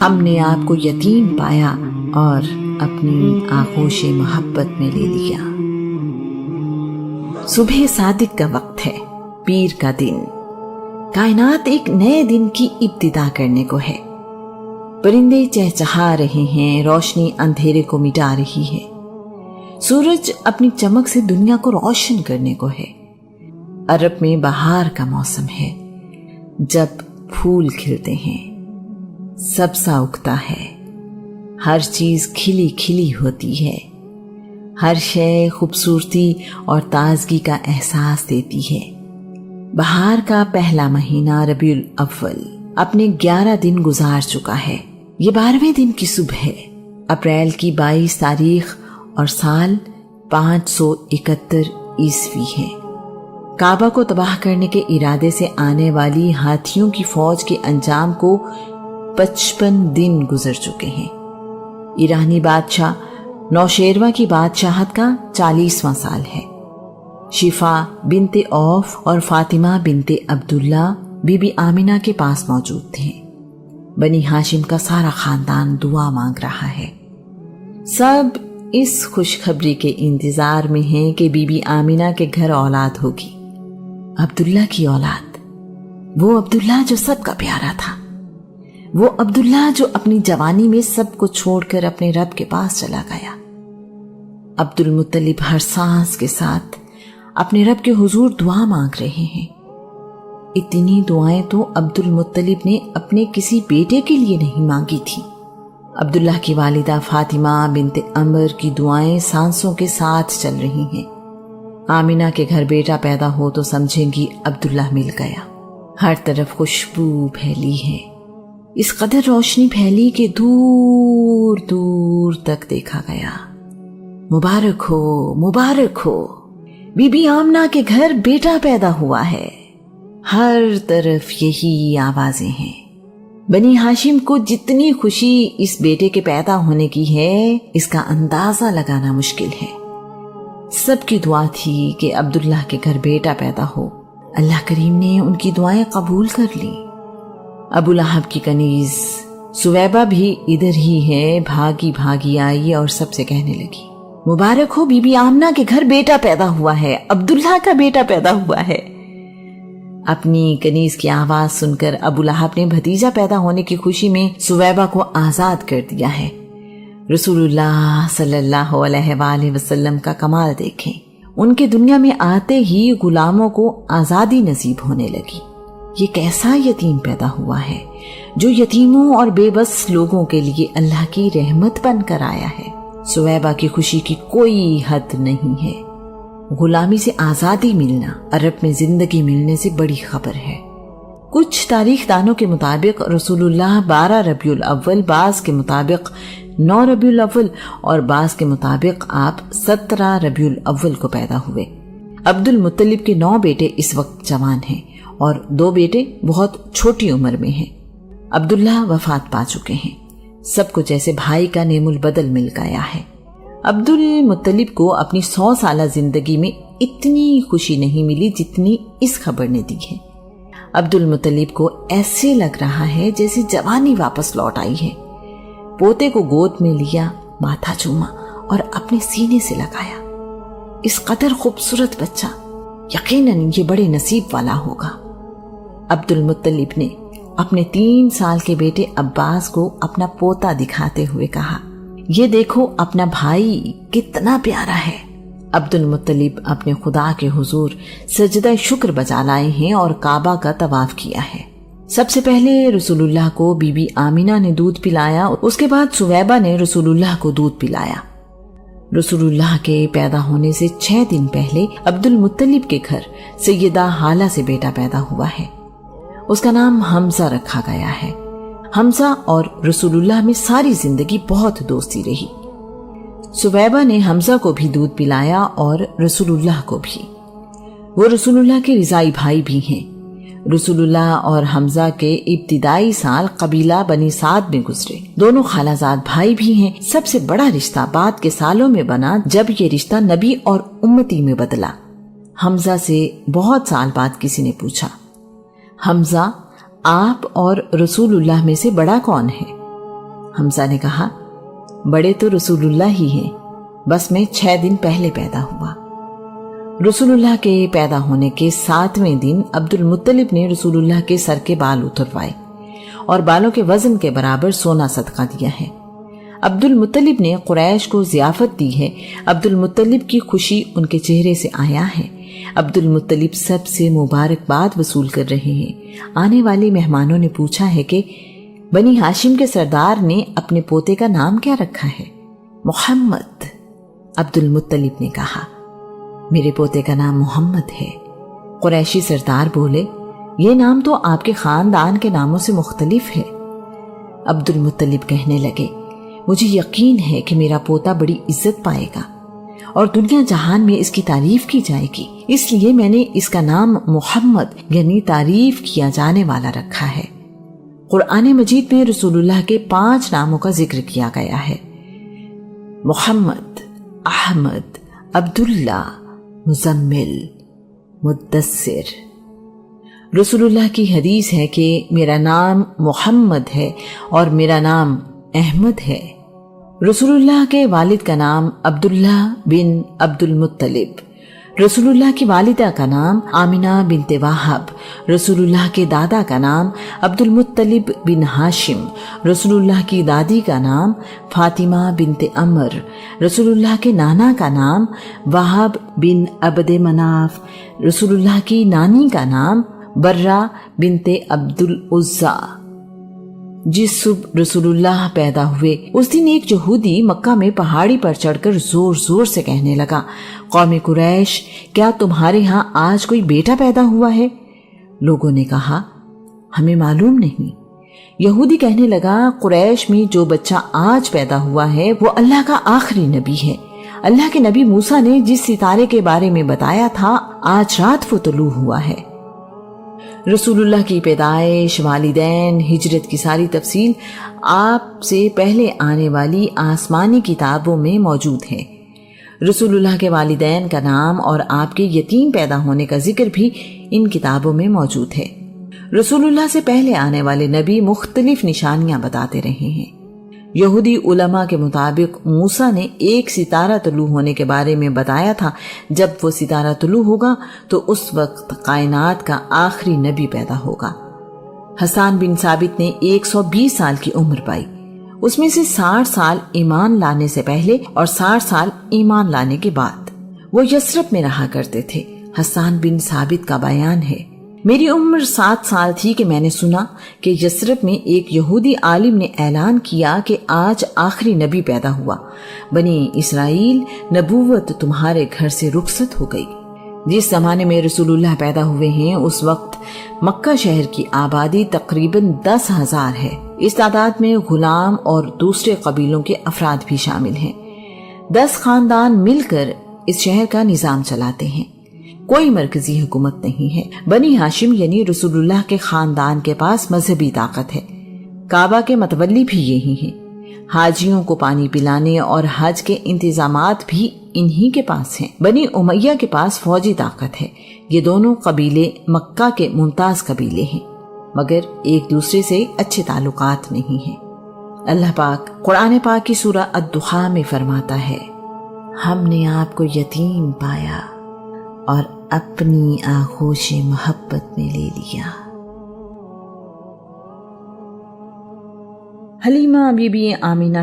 ہم نے آپ کو یتیم پایا اور اپنی آغوش محبت میں لے لیا۔ صبح صادق کا وقت ہے، پیر کا دن۔ کائنات ایک نئے دن کی ابتدا کرنے کو ہے۔ پرندے چہچہا رہے ہیں، روشنی اندھیرے کو مٹا رہی ہے۔ سورج اپنی چمک سے دنیا کو روشن کرنے کو ہے۔ عرب میں بہار کا موسم ہے، جب پھول کھلتے ہیں، سبزہ اگتا ہے، ہر چیز کھلی کھلی ہوتی ہے، ہر شے خوبصورتی اور تازگی کا احساس دیتی ہے۔ بہار کا پہلا مہینہ ربیع الاول اپنے 11 دن گزار چکا ہے۔ یہ 12ویں دن کی صبح ہے، اپریل کی 22 تاریخ اور سال 571 عیسوی ہے۔ کعبہ کو تباہ کرنے کے ارادے سے آنے والی ہاتھیوں کی فوج کے انجام کو 55 دن گزر چکے ہیں۔ ایرانی بادشاہ نوشیروہ کی بادشاہت کا 40واں سال ہے۔ شفا بنت عوف اور فاطمہ بنت عبداللہ بی بی آمنہ کے پاس موجود تھے۔ بنی ہاشم کا سارا خاندان دعا مانگ رہا ہے۔ سب اس خوشخبری کے انتظار میں ہیں کہ بی بی آمنہ کے گھر اولاد ہوگی، عبداللہ کی اولاد، وہ عبداللہ جو سب کا پیارا تھا، وہ عبداللہ جو اپنی جوانی میں سب کو چھوڑ کر اپنے رب کے پاس چلا گیا۔ عبد المطلب ہر سانس کے ساتھ اپنے رب کے حضور دعا مانگ رہے ہیں۔ اتنی دعائیں تو عبد المطلب نے اپنے کسی بیٹے کے لیے نہیں مانگی تھی۔ عبداللہ کی والدہ فاطمہ بنت عمر کی دعائیں سانسوں کے ساتھ چل رہی ہیں۔ آمنہ کے گھر بیٹا پیدا ہو تو سمجھیں گی عبداللہ مل گیا۔ ہر طرف خوشبو پھیلی ہے، اس قدر روشنی پھیلی کہ دور دور تک دیکھا گیا۔ مبارک ہو، مبارک ہو، بی بی آمنہ کے گھر بیٹا پیدا ہوا ہے۔ ہر طرف یہی آوازیں ہیں۔ بنی ہاشم کو جتنی خوشی اس بیٹے کے پیدا ہونے کی ہے، اس کا اندازہ لگانا مشکل ہے۔ سب کی دعا تھی کہ عبداللہ کے گھر بیٹا پیدا ہو۔ اللہ کریم نے ان کی دعائیں قبول کر لی۔ ابو لہب کی کنیز سویبہ بھی ادھر ہی ہے، بھاگی بھاگی آئی اور سب سے کہنے لگی، مبارک ہو، بی بی آمنہ کے گھر بیٹا پیدا ہوا ہے، عبداللہ کا بیٹا پیدا ہوا ہے۔ اپنی کنیز کی آواز سن کر ابو لہب نے بھتیجا پیدا ہونے کی خوشی میں سویبہ کو آزاد کر دیا ہے۔ رسول اللہ صلی اللہ علیہ وآلہ وسلم کا کمال دیکھیں، ان کے دنیا میں آتے ہی غلاموں کو آزادی نصیب ہونے لگی۔ یہ کیسا یتیم پیدا ہوا ہے جو یتیموں اور بے بس لوگوں کے لیے اللہ کی رحمت بن کر آیا ہے۔ سویبہ کی خوشی کی کوئی حد نہیں ہے۔ غلامی سے آزادی ملنا عرب میں زندگی ملنے سے بڑی خبر ہے۔ کچھ تاریخ دانوں کے مطابق رسول اللہ 12 ربیع الاول، بعض کے مطابق 9 ربیع الاول اور بعض کے مطابق آپ 17 ربیع الاول کو پیدا ہوئے۔ عبد المطلب کے 9 بیٹے اس وقت جوان ہیں اور 2 بیٹے بہت چھوٹی عمر میں ہیں۔ عبداللہ وفات پا چکے ہیں۔ سب کو جیسے بھائی کا نعم البدل مل گیا ہے۔ عبد المطلب کو اپنی 100 سالہ زندگی میں اتنی خوشی نہیں ملی جتنی اس خبر نے دی ہے۔ عبد المطلب کو ایسے لگ رہا ہے جیسے جوانی واپس لوٹ آئی ہے۔ پوتے کو گود میں لیا، ماتھا چوما اور اپنے سینے سے لگایا۔ اس قدر خوبصورت بچہ، یقیناً یہ بڑے نصیب والا ہوگا۔ عبد المطلب نے اپنے 3 سال کے بیٹے عباس کو اپنا پوتا دکھاتے ہوئے کہا، یہ دیکھو اپنا بھائی کتنا پیارا ہے۔ عبد المطلب اپنے خدا کے حضور سجدہ شکر بجا لائے ہیں اور کعبہ کا طواف کیا ہے۔ سب سے پہلے رسول اللہ کو بی بی آمنہ نے دودھ پلایا، اس کے بعد سویبہ نے رسول اللہ کو دودھ پلایا۔ رسول اللہ کے پیدا ہونے سے 6 دن پہلے عبد المطلب کے گھر سیدہ ہالہ سے بیٹا پیدا ہوا ہے۔ اس کا نام حمزہ رکھا گیا ہے۔ حمزہ اور رسول اللہ میں ساری زندگی بہت دوستی رہی۔ سویبہ نے حمزہ کو بھی دودھ پلایا اور رسول اللہ کو بھی۔ وہ رسول اللہ کے رضائی بھائی بھی ہیں۔ رسول اللہ اور حمزہ کے ابتدائی سال قبیلہ بنی سعد میں گزرے۔ دونوں خالہ زاد بھائی بھی ہیں۔ سب سے بڑا رشتہ بعد کے سالوں میں بنا جب یہ رشتہ نبی اور امتی میں بدلا۔ حمزہ سے بہت سال بعد کسی نے پوچھا، حمزہ آپ اور رسول اللہ میں سے بڑا کون ہے؟ حمزہ نے کہا بڑے تو رسول اللہ ہی ہیں، بس میں 6 دن پہلے پیدا ہوا۔ رسول اللہ کے پیدا ہونے کے 7ویں دن عبد المطلب نے رسول اللہ کے سر کے بال اتروائے اور بالوں کے وزن کے برابر سونا صدقہ دیا ہے۔ عبد المطلب نے قریش کو ضیافت دی ہے۔ عبد المطلب کی خوشی ان کے چہرے سے آیا ہے۔ عبد المطلب سب سے مبارکباد وصول کر رہے ہیں۔ آنے والے مہمانوں نے پوچھا ہے کہ بنی ہاشم کے سردار نے اپنے پوتے کا نام کیا رکھا ہے؟ محمد۔ عبد المطلب نے کہا میرے پوتے کا نام محمد ہے۔ قریشی سردار بولے یہ نام تو آپ کے خاندان کے ناموں سے مختلف ہے۔ عبد المطلب کہنے لگے مجھے یقین ہے کہ میرا پوتا بڑی عزت پائے گا اور دنیا جہان میں اس کی تعریف کی جائے گی، اس لیے میں نے اس کا نام محمد یعنی تعریف کیا جانے والا رکھا ہے۔ قرآن مجید میں رسول اللہ کے 5 ناموں کا ذکر کیا گیا ہے: محمد، احمد، عبداللہ، مزمل، مدثر۔ رسول اللہ کی حدیث ہے کہ میرا نام محمد ہے اور میرا نام احمد ہے۔ رسول اللہ کے والد کا نام عبداللہ بن عبد المطلب، رسول اللہ کی والدہ کا نام آمنہ بنت وہب، رسول اللہ کے دادا کا نام عبد المطلب بن ہاشم، رسول اللہ کی دادی کا نام فاطمہ بنت عمر، رسول اللہ کے نانا کا نام وہب بن عبد مناف، رسول اللہ کی نانی کا نام برہ بنت عبد العزیٰ۔ جس صبح رسول اللہ پیدا ہوئے اس دن ایک یہودی مکہ میں پہاڑی پر چڑھ کر زور زور سے کہنے لگا قوم قریش کیا تمہارے ہاں آج کوئی بیٹا پیدا ہوا ہے؟ لوگوں نے کہا ہمیں معلوم نہیں۔ یہودی کہنے لگا قریش میں جو بچہ آج پیدا ہوا ہے وہ اللہ کا آخری نبی ہے۔ اللہ کے نبی موسیٰ نے جس ستارے کے بارے میں بتایا تھا آج رات وہ طلوع ہوا ہے۔ رسول اللہ کی پیدائش، والدین، ہجرت کی ساری تفصیل آپ سے پہلے آنے والی آسمانی کتابوں میں موجود ہے۔ رسول اللہ کے والدین کا نام اور آپ کے یتیم پیدا ہونے کا ذکر بھی ان کتابوں میں موجود ہے۔ رسول اللہ سے پہلے آنے والے نبی مختلف نشانیاں بتاتے رہے ہیں۔ یہودی علماء کے مطابق موسیٰ نے ایک ستارہ طلوع ہونے کے بارے میں بتایا تھا، جب وہ ستارہ طلوع ہوگا تو اس وقت کائنات کا آخری نبی پیدا ہوگا۔ حسان بن ثابت نے 120 سال کی عمر پائی، اس میں سے 60 سال ایمان لانے سے پہلے اور 60 سال ایمان لانے کے بعد۔ وہ یثرب میں رہا کرتے تھے۔ حسان بن ثابت کا بیان ہے میری عمر 7 سال تھی کہ میں نے سنا کہ یثرب میں ایک یہودی عالم نے اعلان کیا کہ آج آخری نبی پیدا ہوا، بنی اسرائیل نبوت تمہارے گھر سے رخصت ہو گئی۔ جس زمانے میں رسول اللہ پیدا ہوئے ہیں اس وقت مکہ شہر کی آبادی تقریباً 10,000 ہے۔ اس تعداد میں غلام اور دوسرے قبیلوں کے افراد بھی شامل ہیں۔ 10 خاندان مل کر اس شہر کا نظام چلاتے ہیں۔ کوئی مرکزی حکومت نہیں ہے۔ بنی ہاشم یعنی رسول اللہ کے خاندان کے پاس مذہبی طاقت ہے۔ کعبہ کے متولی بھی یہی ہیں۔ حاجیوں کو پانی پلانے اور حج کے انتظامات بھی انہی کے پاس ہیں۔ بنی امیہ کے پاس فوجی طاقت ہے۔ یہ دونوں قبیلے مکہ کے ممتاز قبیلے ہیں، مگر ایک دوسرے سے اچھے تعلقات نہیں ہیں۔ اللہ پاک قرآن پاک کی سورہ الدخا میں فرماتا ہے ہم نے آپ کو یتیم پایا اور اپنی آغوش محبت میں لے لیا۔ Halima be be Amina